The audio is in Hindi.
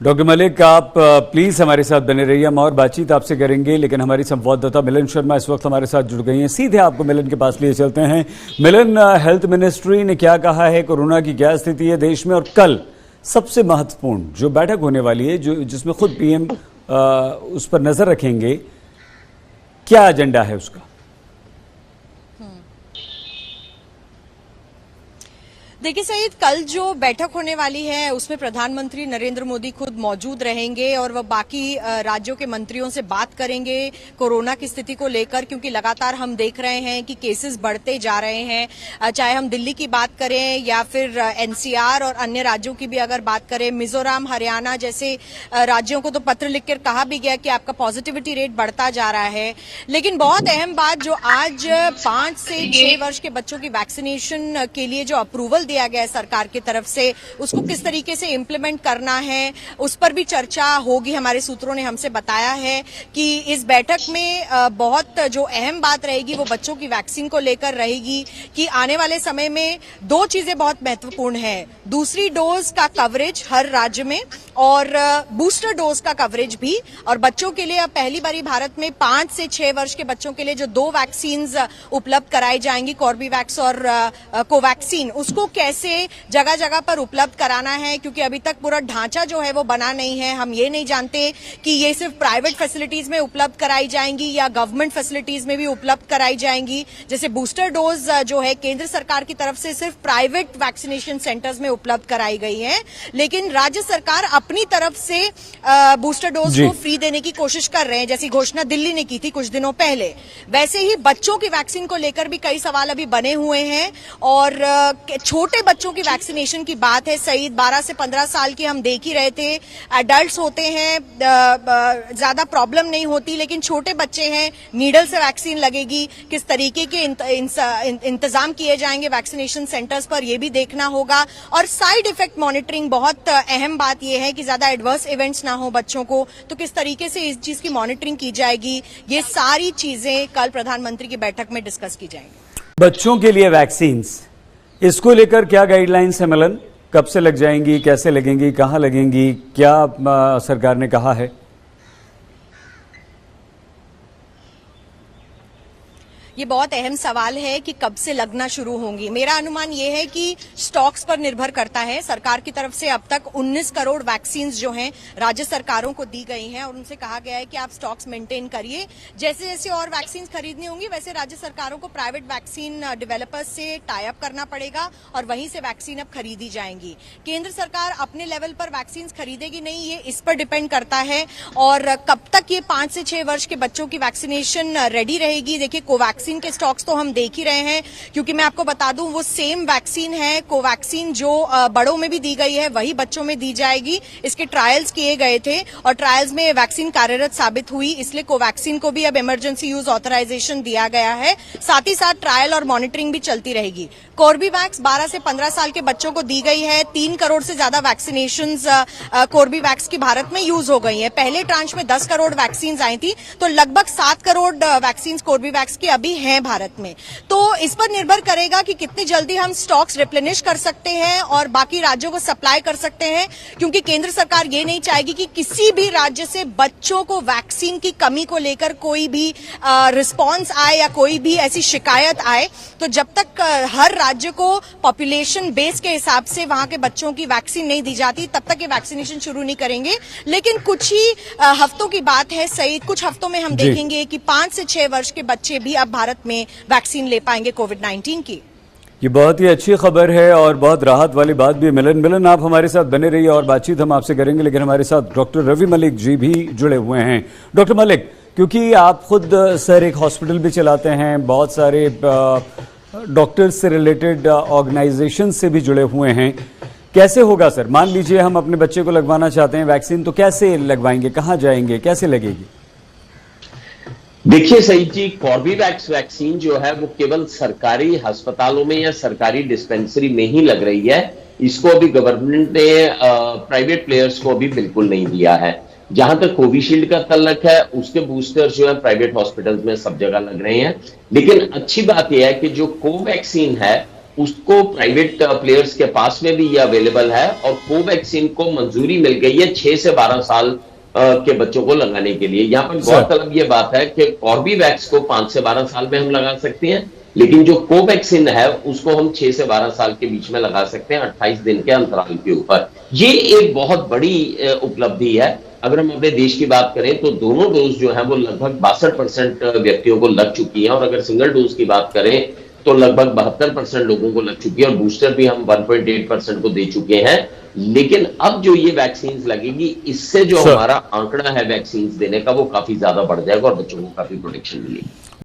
डॉक्टर मलिक, आप प्लीज हमारे साथ बने रहिए। हम और बातचीत आपसे करेंगे, लेकिन हमारी संवाददाता मिलन शर्मा इस वक्त हमारे साथ जुड़ गई हैं। सीधे आपको मिलन के पास लिए चलते हैं। मिलन, हेल्थ मिनिस्ट्री ने क्या कहा है, कोरोना की क्या स्थिति है देश में, और कल सबसे महत्वपूर्ण जो बैठक होने वाली है, जिसमें खुद पीएम उस पर नजर रखेंगे, क्या एजेंडा है उसका? देखिए सईद, कल जो बैठक होने वाली है उसमें प्रधानमंत्री नरेंद्र मोदी खुद मौजूद रहेंगे और वह बाकी राज्यों के मंत्रियों से बात करेंगे कोरोना की स्थिति को लेकर, क्योंकि लगातार हम देख रहे हैं कि केसेस बढ़ते जा रहे हैं। चाहे हम दिल्ली की बात करें या फिर एनसीआर और अन्य राज्यों की भी अगर बात करें, मिजोरम, हरियाणा जैसे राज्यों को तो पत्र लिखकर कहा भी गया कि आपका पॉजिटिविटी रेट बढ़ता जा रहा है। लेकिन बहुत अहम बात, जो आज 5 से 6 वर्ष के बच्चों की वैक्सीनेशन के लिए जो अप्रूवल दिया गया है सरकार की तरफ से, उसको किस तरीके से इम्प्लीमेंट करना है उस पर भी चर्चा होगी। हमारे सूत्रों ने हमसे बताया है कि इस बैठक में बहुत जो अहम बात रहेगी वो बच्चों की वैक्सीन को लेकर रहेगी कि आने वाले समय में 2 चीजें बहुत महत्वपूर्ण है। दूसरी डोज का कवरेज हर राज्य में और बूस्टर डोज का कवरेज भी। और बच्चों के लिए अब पहली बारी भारत में 5 से 6 वर्ष के बच्चों के लिए जो 2 वैक्सीन उपलब्ध कराई जाएंगी, कॉर्बेवैक्स और कोवैक्सीन, उसको कैसे जगह जगह पर उपलब्ध कराना है, क्योंकि अभी तक पूरा ढांचा जो है वो बना नहीं है। हम ये नहीं जानते कि ये सिर्फ प्राइवेट फैसिलिटीज में उपलब्ध कराई जाएंगी या गवर्नमेंट फैसिलिटीज में भी उपलब्ध कराई जाएंगी। जैसे बूस्टर डोज जो है केंद्र सरकार की तरफ से सिर्फ प्राइवेट वैक्सीनेशन सेंटर्स में उपलब्ध कराई गई है, लेकिन राज्य सरकार अपनी तरफ से बूस्टर डोज को फ्री देने की कोशिश कर रहे हैं, जैसी घोषणा दिल्ली ने की थी कुछ दिनों पहले। वैसे ही बच्चों की वैक्सीन को लेकर भी कई सवाल अभी बने हुए हैं। और छोटे बच्चों की वैक्सीनेशन की बात है सईद, 12 से 15 साल की हम देख ही रहे थे। एडल्ट्स होते हैं, ज्यादा प्रॉब्लम नहीं होती, लेकिन छोटे बच्चे हैं, नीडल से वैक्सीन लगेगी, किस तरीके के इंतजाम किए जाएंगे वैक्सीनेशन सेंटर्स पर, यह भी देखना होगा। और साइड इफेक्ट मॉनिटरिंग, बहुत अहम बात यह है कि ज्यादा एडवर्स इवेंट्स ना हो बच्चों को, तो किस तरीके से इस चीज की मॉनिटरिंग की जाएगी, ये सारी चीजें कल प्रधानमंत्री की बैठक में डिस्कस की जाएंगी। बच्चों के लिए वैक्सीन्स, इसको लेकर क्या गाइडलाइंस है मिलन? कब से लग जाएंगी, कैसे लगेंगी, कहां लगेंगी, क्या सरकार ने कहा है? ये बहुत अहम सवाल है कि कब से लगना शुरू होंगी। मेरा अनुमान ये है कि स्टॉक्स पर निर्भर करता है। सरकार की तरफ से अब तक 19 करोड़ वैक्सीन जो हैं राज्य सरकारों को दी गई हैं और उनसे कहा गया है कि आप स्टॉक्स मेंटेन करिए। जैसे जैसे और वैक्सीन खरीदनी होंगी वैसे राज्य सरकारों को प्राइवेट वैक्सीन डेवलपर्स से टाई अप करना पड़ेगा और वहीं से वैक्सीन अब खरीदी जाएंगी। केंद्र सरकार अपने लेवल पर वैक्सीन खरीदेगी नहीं, ये इस पर डिपेंड करता है। और कब तक ये 5 से 6 वर्ष के बच्चों की वैक्सीनेशन रेडी रहेगी? देखिए, कोवैक्सीन के स्टॉक्स तो हम देख ही रहे हैं, क्योंकि मैं आपको बता दूं वो सेम वैक्सीन है, कोवैक्सीन जो बड़ों में भी दी गई है वही बच्चों में दी जाएगी। इसके ट्रायल्स किए गए थे और ट्रायल्स में वैक्सीन कार्यरत साबित हुई, इसलिए कोवैक्सीन को भी अब इमरजेंसी यूज ऑथराइजेशन दिया गया है। साथ ही साथ ट्रायल और मॉनिटरिंग भी चलती रहेगी। कॉर्बेवैक्स 12 से 15 साल के बच्चों को दी गई है। 3 करोड़ से ज्यादा वैक्सीनेशन कॉर्बेवैक्स की भारत में यूज हो गई है। पहले ट्रांच में 10 करोड़ वैक्सीन आई थी, तो लगभग 7 करोड़ वैक्सीन कॉर्बेवैक्स की अभी हैं भारत में। तो इस पर निर्भर करेगा कि कितनी जल्दी हम स्टॉक्स रिप्लेनिश कर सकते हैं और बाकी राज्यों को सप्लाई कर सकते हैं, क्योंकि केंद्र सरकार ये नहीं चाहेगी कि किसी भी राज्य से बच्चों को वैक्सीन की कमी को लेकर कोई भी रिस्पांस आए या कोई भी ऐसी शिकायत आए। तो जब तक हर राज्य को पॉपुलेशन बेस के हिसाब से वहां के बच्चों की वैक्सीन नहीं दी जाती, तब तक ये वैक्सीनेशन शुरू नहीं करेंगे। लेकिन कुछ ही हफ्तों की बात है सईद, कुछ हफ्तों में हम देखेंगे कि 5 से 6 वर्ष के बच्चे भी अब भारत में वैक्सीन ले पाएंगे कोविड-19 की। ये बहुत ही अच्छी खबर है और बहुत राहत वाली बात भी। मिलन, आप हमारे साथ बने रहिए और बातचीत हम आपसे करेंगे, लेकिन हमारे साथ डॉक्टर रवि मलिक जी भी जुड़े हुए हैं। डॉक्टर मलिक, क्योंकि आप खुद सर एक हॉस्पिटल भी चलाते हैं, बहुत सारे डॉक्टर्स से रिलेटेड ऑर्गेनाइजेशन से भी जुड़े हुए हैं, कैसे होगा सर? मान लीजिए हम अपने बच्चे को लगवाना चाहते हैं वैक्सीन, तो कैसे लगवाएंगे, कहाँ जाएंगे, कैसे लगेगी? देखिए सही जी, कॉर्बेवैक्स वैक्सीन जो है वो केवल सरकारी अस्पतालों में या सरकारी डिस्पेंसरी में ही लग रही है। इसको अभी गवर्नमेंट ने प्राइवेट प्लेयर्स को अभी बिल्कुल नहीं दिया है। जहां तक कोविशील्ड का तल्लक है, उसके बूस्टर जो है प्राइवेट हॉस्पिटल्स में सब जगह लग रहे हैं। लेकिन अच्छी बात यह है कि जो कोवैक्सीन है उसको प्राइवेट प्लेयर्स के पास में भी ये अवेलेबल है और कोवैक्सीन को मंजूरी मिल गई है 6 से 12 साल के बच्चों को लगाने के लिए। यहाँ पर गौरतलब ये बात है कि कॉर्बीवैक्स को 5 से 12 साल में हम लगा सकते हैं, लेकिन जो कोवैक्सीन है उसको हम 6 से 12 साल के बीच में लगा सकते हैं 28 दिन के अंतराल के ऊपर। ये एक बहुत बड़ी उपलब्धि है। अगर हम अपने देश की बात करें तो दोनों डोज जो है वो लगभग 62% व्यक्तियों को लग चुकी है, और अगर सिंगल डोज की बात करें तो लगभग 72% लोगों को लग चुकी है, और बूस्टर भी हम 1.8% को दे चुके हैं। लेकिन अब जो ये वैक्सीन लगेगी, इससे जो हमारा आंकड़ा है वैक्सीन देने का वो काफी ज्यादा बढ़ जाएगा और बच्चों को काफी प्रोटेक्शन मिलेगी।